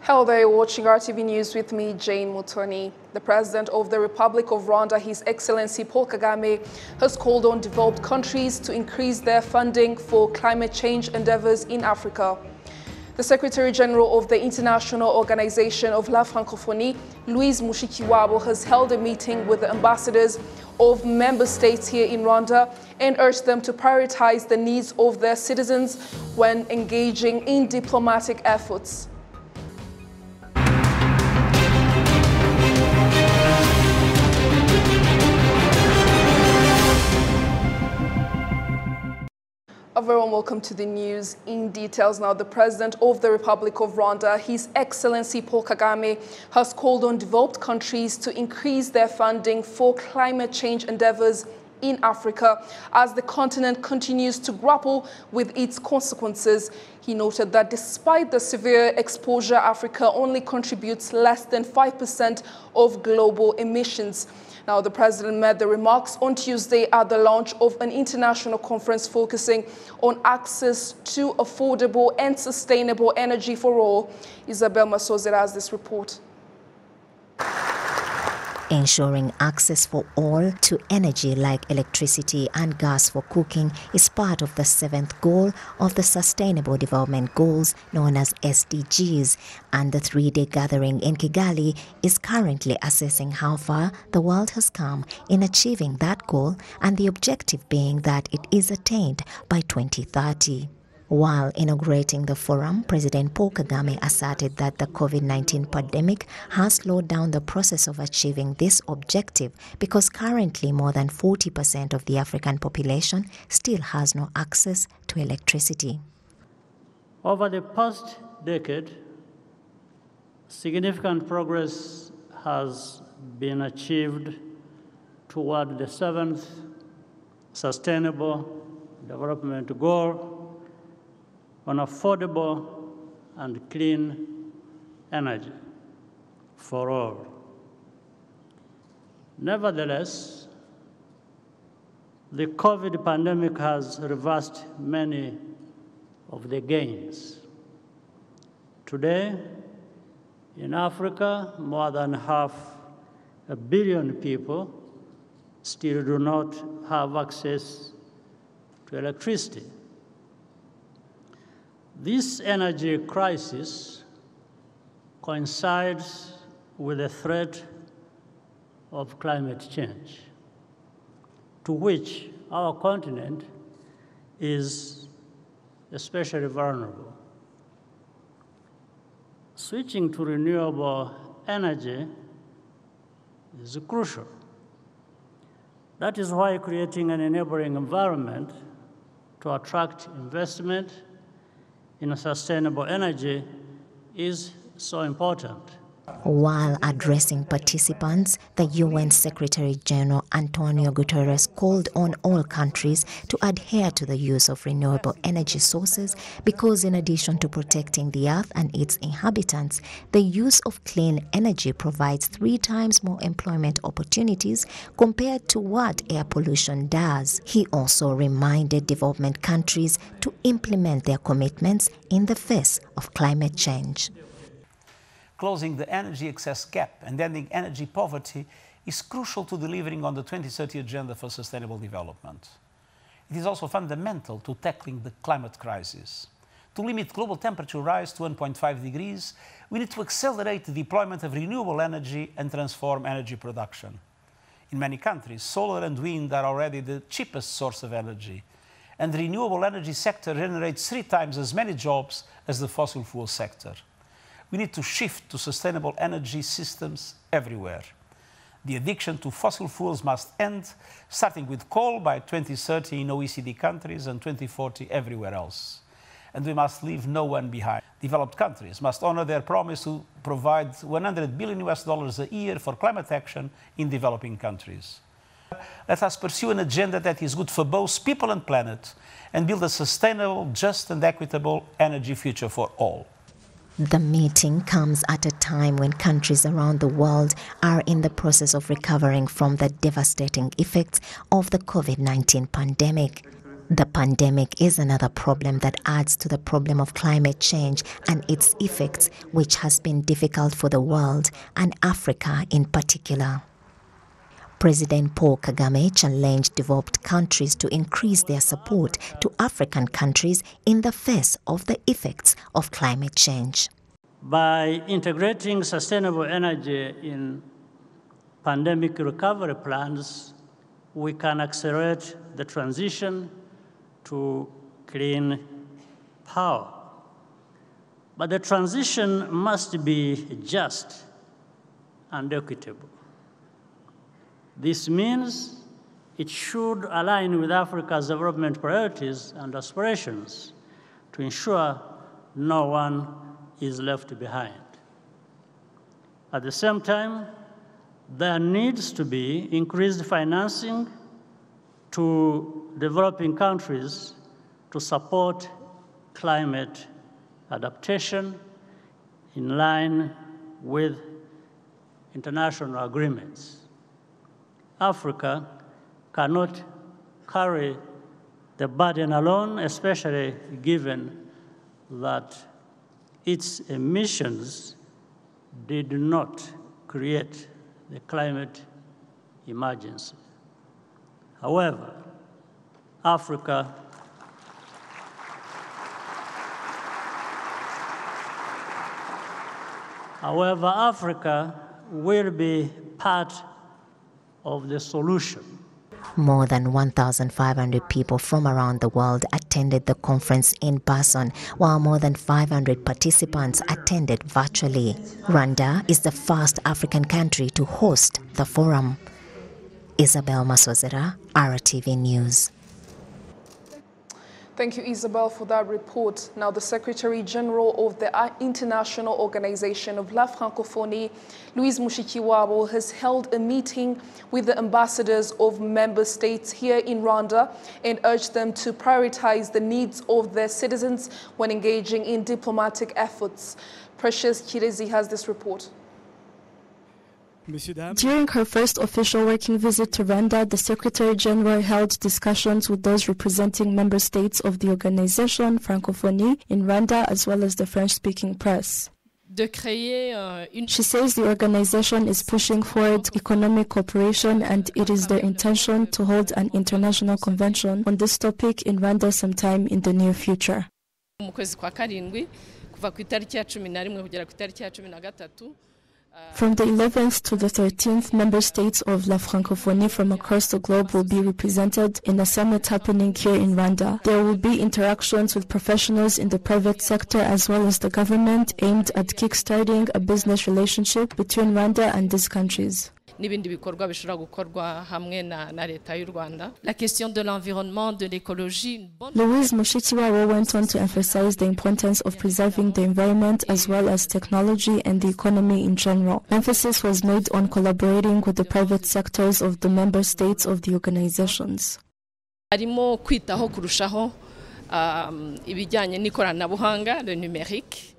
Hello there, you're watching RTV News with me, Jane Mutoni. The President of the Republic of Rwanda, His Excellency Paul Kagame, has called on developed countries to increase their funding for climate change endeavors in Africa. The Secretary General of the International Organization of La Francophonie, Louise Mushikiwabo, has held a meeting with the ambassadors of member states here in Rwanda and urged them to prioritize the needs of their citizens when engaging in diplomatic efforts. A very warm welcome to the news in details now. The President of the Republic of Rwanda, His Excellency Paul Kagame, has called on developed countries to increase their funding for climate change endeavors in Africa as the continent continues to grapple with its consequences. He noted that despite the severe exposure, Africa only contributes less than 5% of global emissions. Now, the President made the remarks on Tuesday at the launch of an international conference focusing on access to affordable and sustainable energy for all. Isabel Masozer has this report. Ensuring access for all to energy like electricity and gas for cooking is part of the 7th goal of the Sustainable Development Goals known as SDGs, and the 3-day gathering in Kigali is currently assessing how far the world has come in achieving that goal, and the objective being that it is attained by 2030. While inaugurating the forum, President Paul Kagame asserted that the COVID-19 pandemic has slowed down the process of achieving this objective because currently more than 40% of the African population still has no access to electricity. Over the past decade, significant progress has been achieved toward the 7th Sustainable Development Goal on affordable and clean energy for all. Nevertheless, the COVID pandemic has reversed many of the gains. Today, in Africa, more than 500 million people still do not have access to electricity. This energy crisis coincides with the threat of climate change, to which our continent is especially vulnerable. Switching to renewable energy is crucial. That is why creating an enabling environment to attract investment in sustainable energy is so important. While addressing participants, the UN Secretary General Antonio Guterres called on all countries to adhere to the use of renewable energy sources because in addition to protecting the earth and its inhabitants, the use of clean energy provides 3 times more employment opportunities compared to what air pollution does. He also reminded development countries to implement their commitments in the face of climate change. Closing the energy access gap and ending energy poverty is crucial to delivering on the 2030 Agenda for Sustainable Development. It is also fundamental to tackling the climate crisis. To limit global temperature rise to 1.5 degrees, we need to accelerate the deployment of renewable energy and transform energy production. In many countries, solar and wind are already the cheapest source of energy, and the renewable energy sector generates 3 times as many jobs as the fossil fuel sector. We need to shift to sustainable energy systems everywhere. The addiction to fossil fuels must end, starting with coal by 2030 in OECD countries and 2040 everywhere else. And we must leave no one behind. Developed countries must honor their promise to provide $100 billion a year for climate action in developing countries. Let us pursue an agenda that is good for both people and planet and build a sustainable, just and equitable energy future for all. The meeting comes at a time when countries around the world are in the process of recovering from the devastating effects of the COVID-19 pandemic. The pandemic is another problem that adds to the problem of climate change and its effects, which has been difficult for the world and Africa in particular. President Paul Kagame challenged developed countries to increase their support to African countries in the face of the effects of climate change. By integrating sustainable energy in pandemic recovery plans, we can accelerate the transition to clean power. But the transition must be just and equitable. This means it should align with Africa's development priorities and aspirations to ensure no one is left behind. At the same time, there needs to be increased financing to developing countries to support climate adaptation in line with international agreements. Africa cannot carry the burden alone, especially given that its emissions did not create the climate emergency. However, Africa will be part of the solution. More than 1,500 people from around the world attended the conference in person, while more than 500 participants attended virtually. Rwanda is the first African country to host the forum. Isabel Masozera, RwandaTV News. Thank you, Isabel, for that report. Now, the Secretary General of the International Organization of La Francophonie, Louise Mushikiwabo, has held a meeting with the ambassadors of member states here in Rwanda and urged them to prioritize the needs of their citizens when engaging in diplomatic efforts. Precious Kirezi has this report. During her first official working visit to Rwanda, the Secretary General held discussions with those representing member states of the organization Francophonie in Rwanda, as well as the French-speaking press. She says the organization is pushing forward economic cooperation, and it is their intention to hold an international convention on this topic in Rwanda sometime in the near future. From the 11th to the 13th, member states of La Francophonie from across the globe will be represented in a summit happening here in Rwanda. There will be interactions with professionals in the private sector as well as the government aimed at kickstarting a business relationship between Rwanda and these countries. n'ibindi bikorwa bishobora gukorwa hamwe na leta y'u Rwanda. La question de l'environnement, de l'écologie. Louise Mushikiwabo went on to emphasize the importance of preserving the environment as well as technology and the economy in general. Emphasis was made on collaborating with the private sectors of the member states of the organizations. Harimo kwitaho kurushaho ibijyanye n'ikoranabuhanga, le numérique.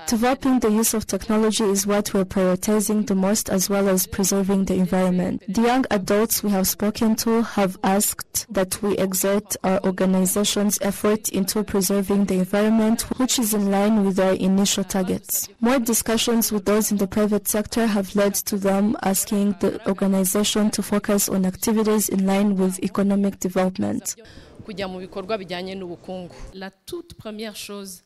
Developing the use of technology is what we're prioritizing the most, as well as preserving the environment. The young adults we have spoken to have asked that we exert our organization's effort into preserving the environment, which is in line with our initial targets. More discussions with those in the private sector have led to them asking the organization to focus on activities in line with economic development. La toute première chose.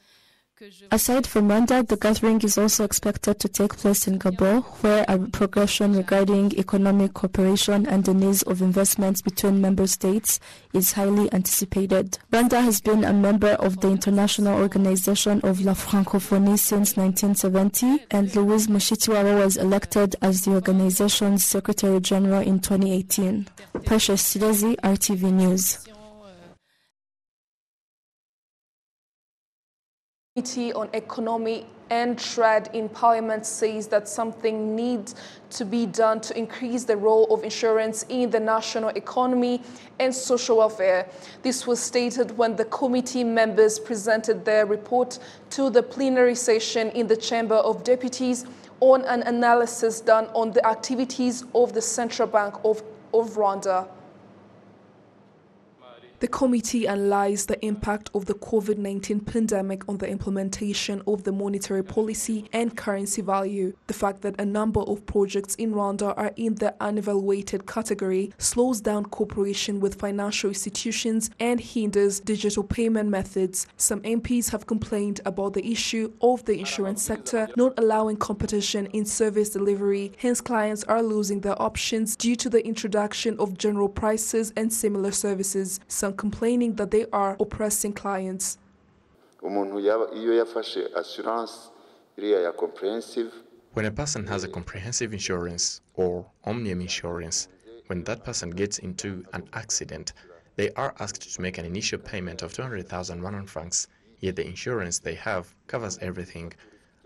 Aside from Rwanda, the gathering is also expected to take place in Gabon, where a progression regarding economic cooperation and the needs of investments between member states is highly anticipated. Rwanda has been a member of the International Organization of La Francophonie since 1970, and Louise Mushikiwabo was elected as the organization's Secretary General in 2018. Precious Sirezi, RTV News. Committee on Economy and Trade in Parliament says that something needs to be done to increase the role of insurance in the national economy and social welfare. This was stated when the committee members presented their report to the plenary session in the Chamber of Deputies on an analysis done on the activities of the Central Bank of Rwanda. The committee analyzed the impact of the COVID-19 pandemic on the implementation of the monetary policy and currency value. The fact that a number of projects in Rwanda are in the unevaluated category slows down cooperation with financial institutions and hinders digital payment methods. Some MPs have complained about the issue of the insurance sector not allowing competition in service delivery. Hence, clients are losing their options due to the introduction of general prices and similar services. Some complaining that they are oppressing clients. When a person has a comprehensive insurance or omnium insurance, when that person gets into an accident, they are asked to make an initial payment of 200,000 Rwandan francs, yet the insurance they have covers everything,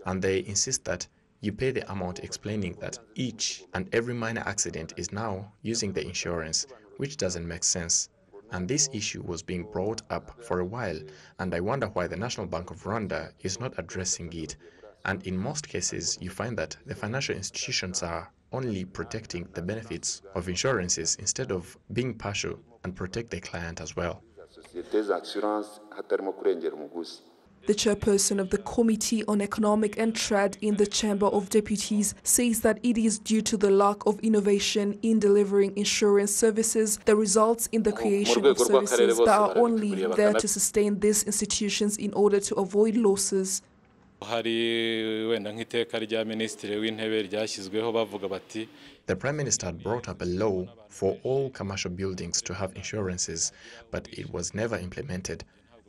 and they insist that you pay the amount, explaining that each and every minor accident is now using the insurance, which doesn't make sense. And this issue was being brought up for a while, and I wonder why the National Bank of Rwanda is not addressing it. And in most cases, you find that the financial institutions are only protecting the benefits of insurances instead of being partial and protect the client as well. The chairperson of the Committee on Economic and Trade in the Chamber of Deputies says that it is due to the lack of innovation in delivering insurance services that results in the creation of services that are only there to sustain these institutions in order to avoid losses. The Prime Minister had brought up a law for all commercial buildings to have insurances, but it was never implemented.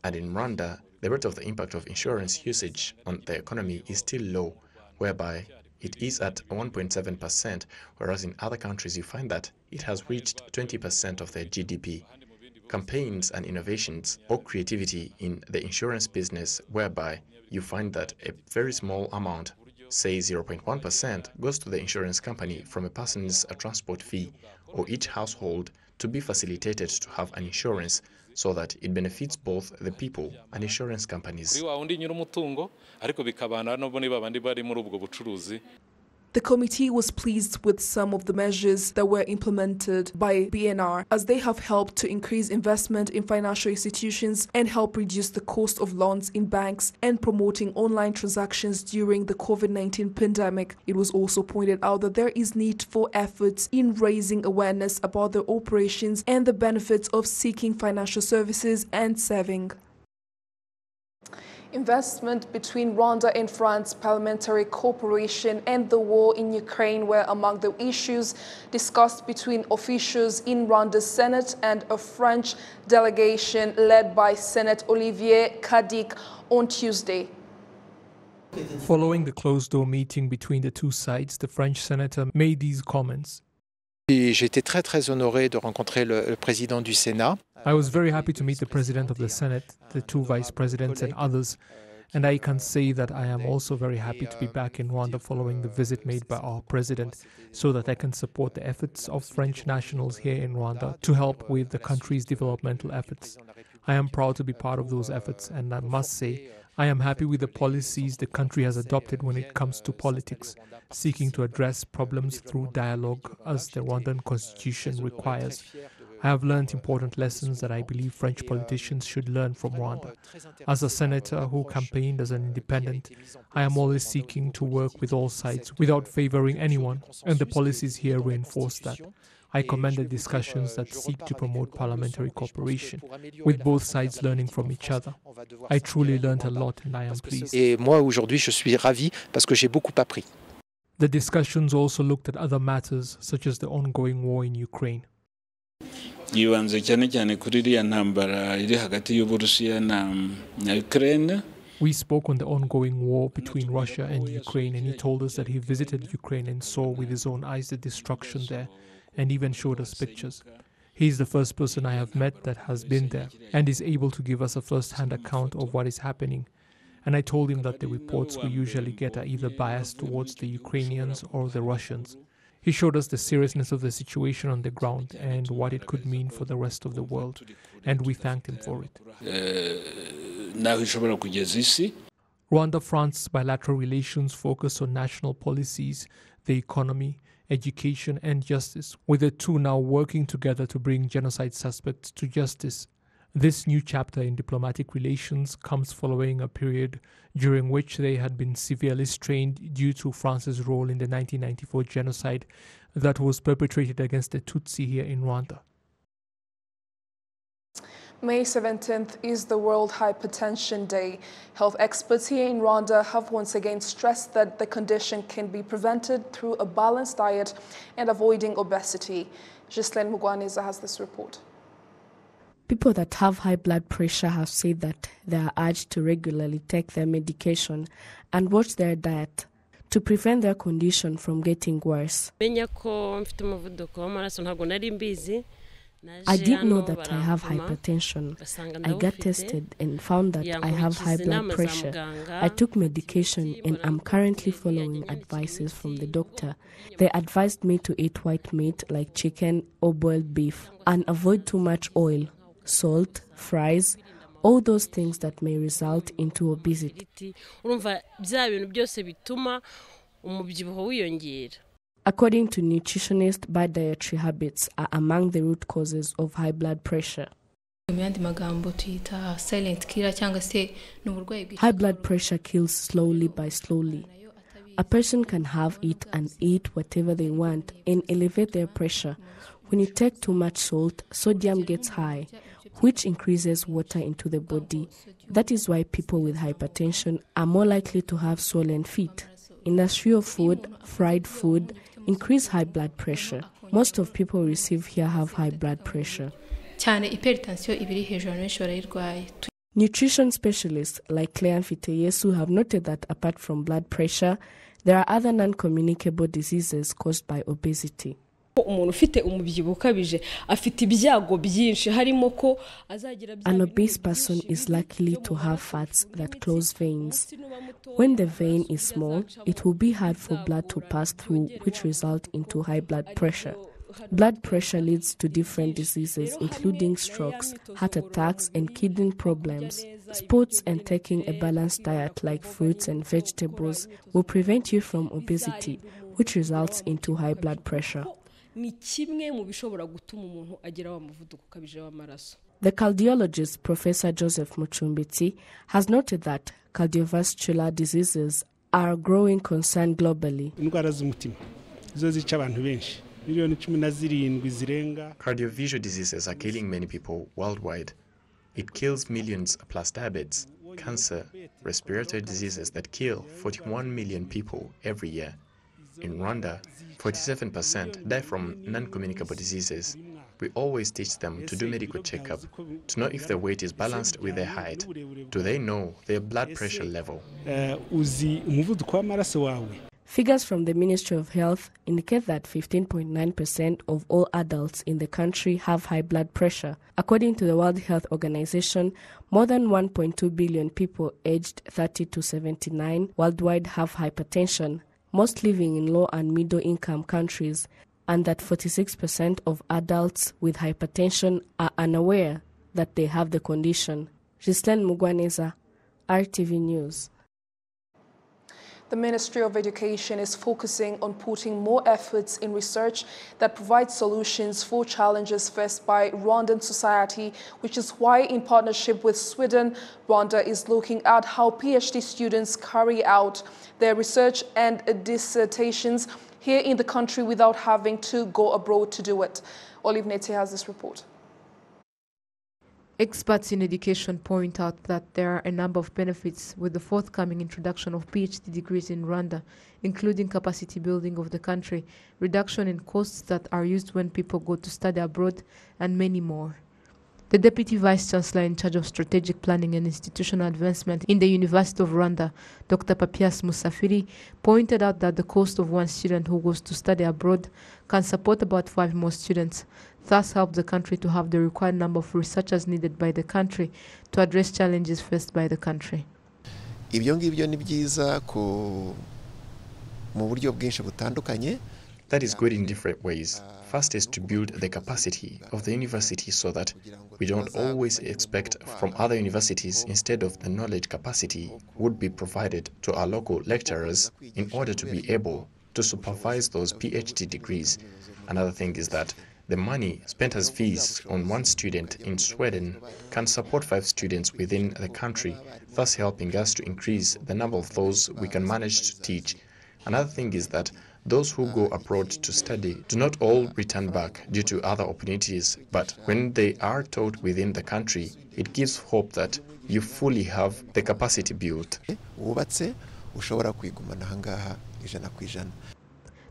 And in Rwanda, the rate of the impact of insurance usage on the economy is still low, whereby it is at 1.7%, whereas in other countries you find that it has reached 20% of their GDP. Campaigns and innovations or creativity in the insurance business, whereby you find that a very small amount, say 0.1%, goes to the insurance company from a person's transport fee, or each household to be facilitated to have an insurance, so that it benefits both the people and insurance companies. The committee was pleased with some of the measures that were implemented by BNR, as they have helped to increase investment in financial institutions and help reduce the cost of loans in banks and promoting online transactions during the COVID-19 pandemic. It was also pointed out that there is need for efforts in raising awareness about the operations and the benefits of seeking financial services and saving. Investment between Rwanda and France, parliamentary cooperation and the war in Ukraine were among the issues discussed between officials in Rwanda's Senate and a French delegation led by Senator Olivier Cadic on Tuesday. Following the closed-door meeting between the two sides, the French senator made these comments. J'étais très honoré de rencontrer le président du Sénat. I was very happy to meet the president of the Senate, the two vice presidents and others, and I can say that I am also very happy to be back in Rwanda following the visit made by our president, so that I can support the efforts of French nationals here in Rwanda to help with the country's developmental efforts. I am proud to be part of those efforts, and I must say, I am happy with the policies the country has adopted when it comes to politics, seeking to address problems through dialogue as the Rwandan constitution requires. I have learned important lessons that I believe French politicians should learn from Rwanda. As a senator who campaigned as an independent, I am always seeking to work with all sides without favoring anyone, and the policies here reinforce that. I commend the discussions that seek to promote parliamentary cooperation, with both sides learning from each other. I truly learned a lot and I am pleased. Et moi aujourd'hui je suis ravi parce que j'ai beaucoup appris. The discussions also looked at other matters such as the ongoing war in Ukraine. yibanze cyane kuri iriya ntambara iri hagati y'Uburusiya na Ukraine. We spoke on the ongoing war between Russia and Ukraine, and he told us that he visited Ukraine and saw with his own eyes the destruction there, and even showed us pictures. He is the first person I have met that has been there and is able to give us a first-hand account of what is happening. And I told him that the reports we usually get are either biased towards the Ukrainians or the Russians. He showed us the seriousness of the situation on the ground and what it could mean for the rest of the world, and we thanked him for it. Rwanda-France bilateral relations focus on national policies, the economy, education and justice, with the two now working together to bring genocide suspects to justice. This new chapter in diplomatic relations comes following a period during which they had been severely strained due to France's role in the 1994 genocide that was perpetrated against the Tutsi here in Rwanda. May 17th is the World Hypertension Day. Health experts here in Rwanda have once again stressed that the condition can be prevented through a balanced diet and avoiding obesity. Ghislaine Mugwaneza has this report. People that have high blood pressure have said that they are urged to regularly take their medication and watch their diet to prevent their condition from getting worse. I didn't know that I have hypertension. I got tested and found that I have high blood pressure. I took medication and I'm currently following advices from the doctor. They advised me to eat white meat like chicken or boiled beef and avoid too much oil, salt, fries, all those things that may result into obesity. According to nutritionists, bad dietary habits are among the root causes of high blood pressure. High blood pressure kills slowly by slowly. A person can have it and eat whatever they want and elevate their pressure. When you take too much salt, sodium gets high, which increases water into the body. That is why people with hypertension are more likely to have swollen feet. Industrial food, fried food, increase high blood pressure. Most of people receive here have high blood pressure. Nutrition specialists like Claire Mfiteyesu have noted that apart from blood pressure, there are other non-communicable diseases caused by obesity. An obese person is likely to have fats that close veins. When the vein is small, it will be hard for blood to pass through, which result into high blood pressure. Blood pressure leads to different diseases, including strokes, heart attacks, and kidney problems. Sports and taking a balanced diet like fruits and vegetables will prevent you from obesity, which results into high blood pressure. The cardiologist, Professor Joseph Muchumbitsi, has noted that cardiovascular diseases are a growing concern globally. Cardiovascular diseases are killing many people worldwide. It kills millions plus diabetes, cancer, respiratory diseases that kill 41 million people every year. In Rwanda, 47% die from non-communicable diseases. We always teach them to do medical checkup, to know if their weight is balanced with their height. Do they know their blood pressure level? Figures from the Ministry of Health indicate that 15.9% of all adults in the country have high blood pressure. According to the World Health Organization, more than 1.2 billion people aged 30 to 79 worldwide have hypertension, most living in low and middle income countries, and that 46% of adults with hypertension are unaware that they have the condition. Ghislaine Mugwaneza, RTV News. The Ministry of Education is focusing on putting more efforts in research that provides solutions for challenges faced by Rwandan society, which is why, in partnership with Sweden, Rwanda is looking at how PhD students carry out their research and dissertations here in the country without having to go abroad to do it. Olive Nete has this report. Experts in education point out that there are a number of benefits with the forthcoming introduction of PhD degrees in Rwanda, including capacity building of the country, reduction in costs that are used when people go to study abroad, and many more. The Deputy Vice-Chancellor in charge of strategic planning and institutional advancement in the University of Rwanda, Dr. Papias Musafiri, pointed out that the cost of one student who goes to study abroad can support about 5 more students, thus help the country to have the required number of researchers needed by the country to address challenges faced by the country. That is good in different ways. First is to build the capacity of the university so that we don't always expect from other universities. Instead of the knowledge capacity would be provided to our local lecturers in order to be able to supervise those PhD degrees. Another thing is that The money spent as fees on one student in Sweden can support 5 students within the country, thus helping us to increase the number of those we can manage to teach. Another thing is that those who go abroad to study do not all return back due to other opportunities, but when they are taught within the country, it gives hope that you fully have the capacity built.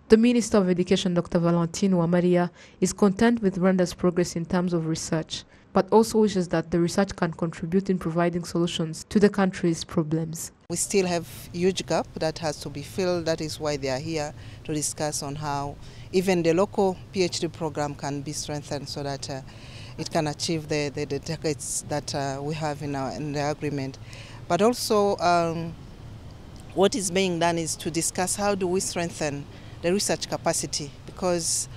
The Minister of Education, Dr. Valentine Uwamariya, is content with Rwanda's progress in terms of research, but also wishes that the research can contribute in providing solutions to the country's problems. We still have a huge gap that has to be filled. That is why they are here to discuss on how even the local PhD program can be strengthened so that it can achieve the targets that we have in the agreement. But also what is being done is to discuss how do we strengthen the research capacity, because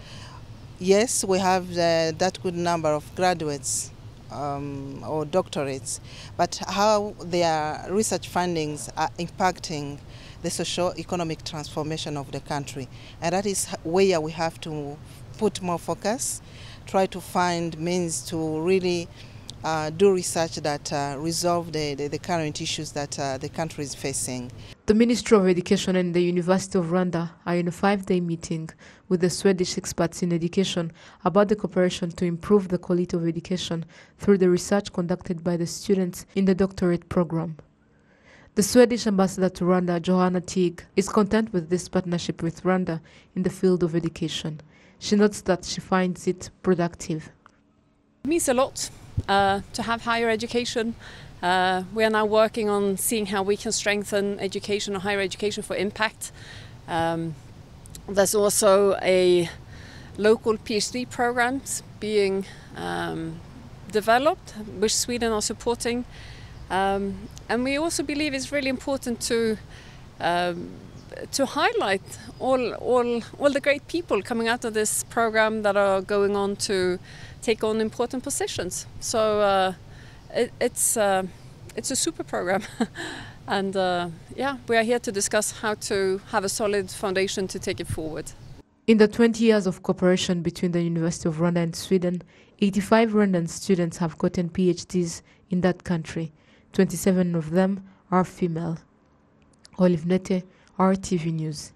yes, we have that good number of graduates or doctorates, but how their research findings are impacting the socio-economic transformation of the country. And that is where we have to put more focus, try to find means to really do research that resolve the current issues that the country is facing. The Ministry of Education and the University of Rwanda are in a 5-day meeting with the Swedish experts in education about the cooperation to improve the quality of education through the research conducted by the students in the doctorate program. The Swedish ambassador to Rwanda, Johanna Teague, is content with this partnership with Rwanda in the field of education. She notes that she finds it productive. It means a lot to have higher education. We are now working on seeing how we can strengthen education or higher education for impact. There's also a local PhD programs being developed, which Sweden are supporting. And we also believe it's really important to highlight all the great people coming out of this program that are going on to take on important positions. So it's a super program. And yeah, we are here to discuss how to have a solid foundation to take it forward. In the 20 years of cooperation between the University of Rwanda and Sweden, 85 Rwandan students have gotten PhDs in that country. 27 of them are female. Olive Nete, RTV News.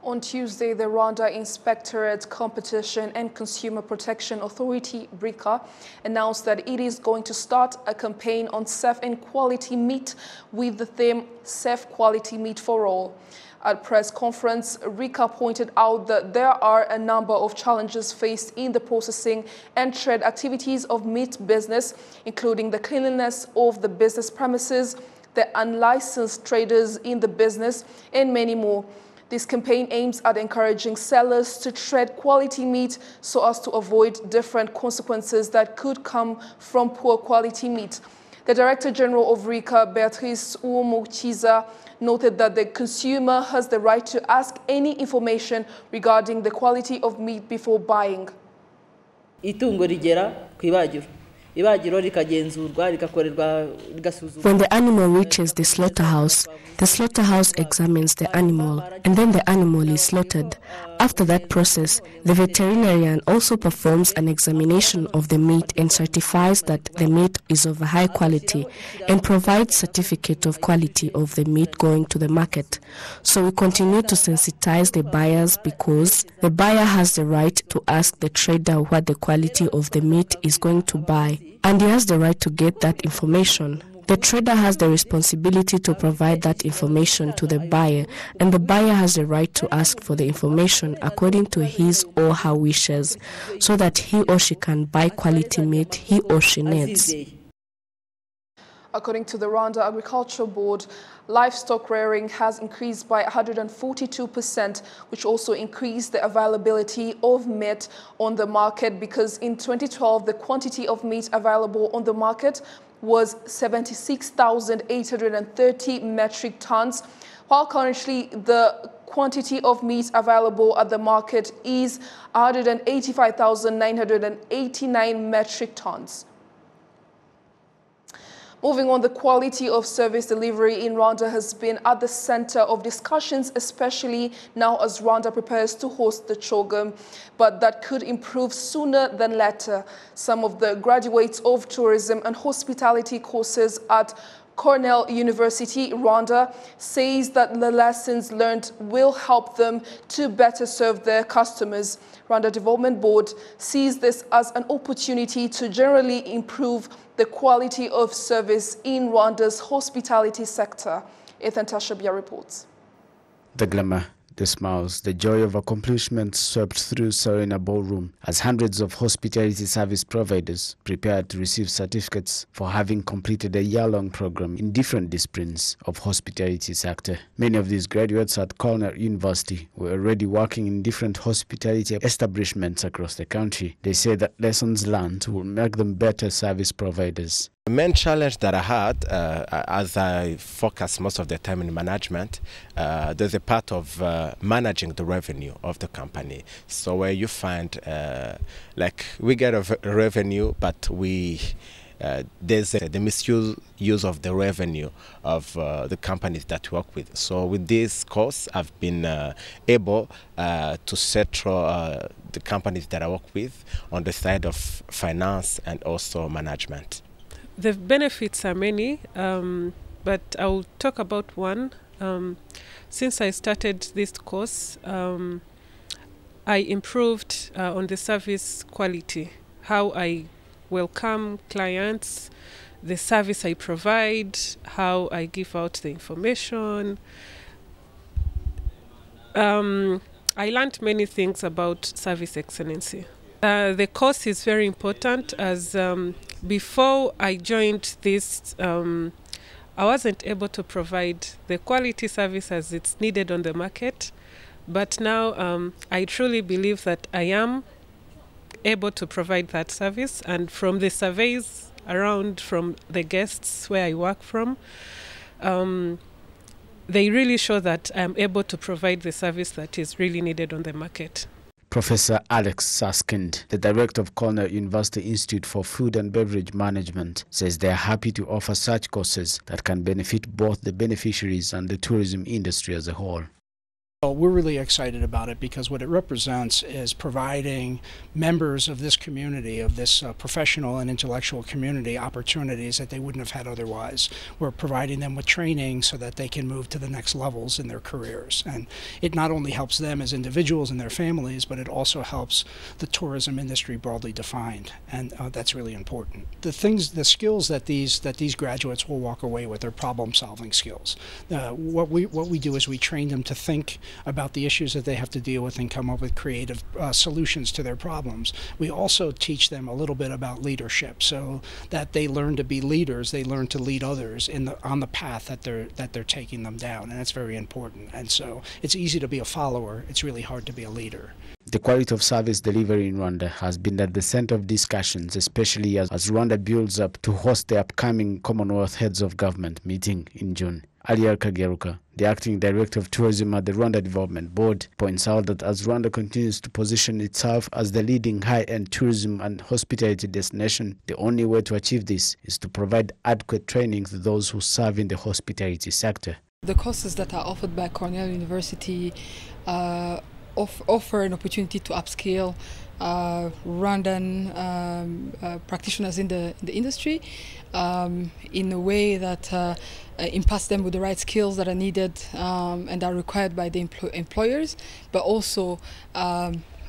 On Tuesday, the Rwanda Inspectorate Competition and Consumer Protection Authority, RICA, announced that it is going to start a campaign on safe and quality meat with the theme Safe Quality Meat for All. At press conference, RICA pointed out that there are a number of challenges faced in the processing and trade activities of meat business, including the cleanliness of the business premises, the unlicensed traders in the business, and many more. This campaign aims at encouraging sellers to trade quality meat so as to avoid different consequences that could come from poor quality meat. The Director General of RICA, Beatrice Uwomukiza, noted that the consumer has the right to ask any information regarding the quality of meat before buying. Itungo rigera kwibagiro. When the animal reaches the slaughterhouse examines the animal, and then the animal is slaughtered. After that process, the veterinarian also performs an examination of the meat and certifies that the meat is of a high quality and provides certificate of quality of the meat going to the market. So we continue to sensitize the buyers because the buyer has the right to ask the trader what the quality of the meat is going to buy, and he has the right to get that information. The trader has the responsibility to provide that information to the buyer, and the buyer has the right to ask for the information according to his or her wishes, so that he or she can buy quality meat he or she needs. According to the Rwanda Agricultural Board, livestock rearing has increased by 142%, which also increased the availability of meat on the market, because in 2012, the quantity of meat available on the market was 76,830 metric tons, while currently the quantity of meat available at the market is 185,989 metric tons. Moving on, the quality of service delivery in Rwanda has been at the center of discussions, especially now as Rwanda prepares to host the CHOGM, but that could improve sooner than later. Some of the graduates of tourism and hospitality courses at CORNELL University, Rwanda, says that the lessons learned will help them to better serve their customers. Rwanda Development Board sees this as an opportunity to generally improve the quality of service in Rwanda's hospitality sector. Ethan Tashabia reports. The glamour, the smiles, the joy of accomplishment swept through Serena Ballroom as hundreds of hospitality service providers prepared to receive certificates for having completed a year-long program in different disciplines of hospitality sector. Many of these graduates at Cornell University were already working in different hospitality establishments across the country. They say that lessons learned will make them better service providers. The main challenge that I had, as I focus most of the time in management, there's a part of managing the revenue of the company. So where you find, like, we get a revenue, but there's the misuse of the revenue of the companies that we work with. So with this course, I've been able to settle the companies that I work with on the side of finance and also management. The benefits are many, but I'll talk about one. Since I started this course, I improved on the service quality, how I welcome clients, the service I provide, how I give out the information. I learned many things about service excellency. The course is very important as before I joined this, I wasn't able to provide the quality service as it's needed on the market. But now I truly believe that I am able to provide that service. And from the surveys around from the guests where I work from, they really show that I'm able to provide the service that is really needed on the market. Professor Alex Saskind, the director of Cornell University Institute for Food and Beverage Management, says they are happy to offer such courses that can benefit both the beneficiaries and the tourism industry as a whole. Well, we're really excited about it because what it represents is providing members of this community, of this professional and intellectual community, opportunities that they wouldn't have had otherwise. We're providing them with training so that they can move to the next levels in their careers. And it not only helps them as individuals and their families, but it also helps the tourism industry broadly defined. And that's really important. The skills that these graduates will walk away with are problem-solving skills. What we do is we train them to think about the issues that they have to deal with and come up with creative solutions to their problems. We also teach them a little bit about leadership so that they learn to be leaders, they learn to lead others on the path that they're taking them down, and that's very important. And so it's easy to be a follower, it's really hard to be a leader. The quality of service delivery in Rwanda has been at the center of discussions, especially as Rwanda builds up to host the upcoming Commonwealth Heads of Government meeting in June. Aliar Kageruka, the acting director of tourism at the Rwanda Development Board, points out that as Rwanda continues to position itself as the leading high-end tourism and hospitality destination, the only way to achieve this is to provide adequate training to those who serve in the hospitality sector. The courses that are offered by Cornell University offer an opportunity to upscale Rwandan practitioners in the industry in a way that imparts them with the right skills that are needed and are required by the employers, but also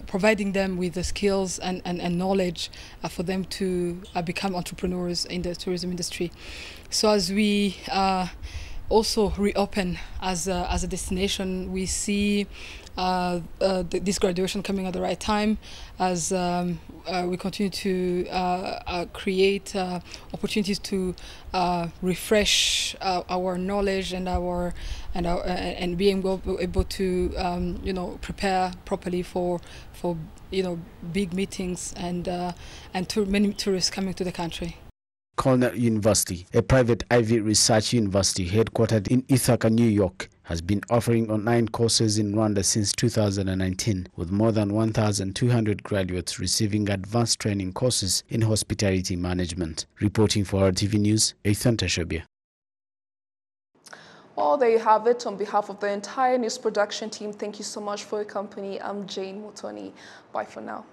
providing them with the skills and knowledge for them to become entrepreneurs in the tourism industry. So as we also reopen as a destination, we see this graduation coming at the right time as we continue to create opportunities to refresh our knowledge and being able to prepare properly for big meetings and many tourists coming to the country. Cornell University, a private Ivy Research University headquartered in Ithaca, New York, has been offering online courses in Rwanda since 2019, with more than 1,200 graduates receiving advanced training courses in hospitality management. Reporting for RTV News, Ethan Tashabia. Well, there you have it. On behalf of the entire news production team, thank you so much for your company. I'm Jane Mutoni. Bye for now.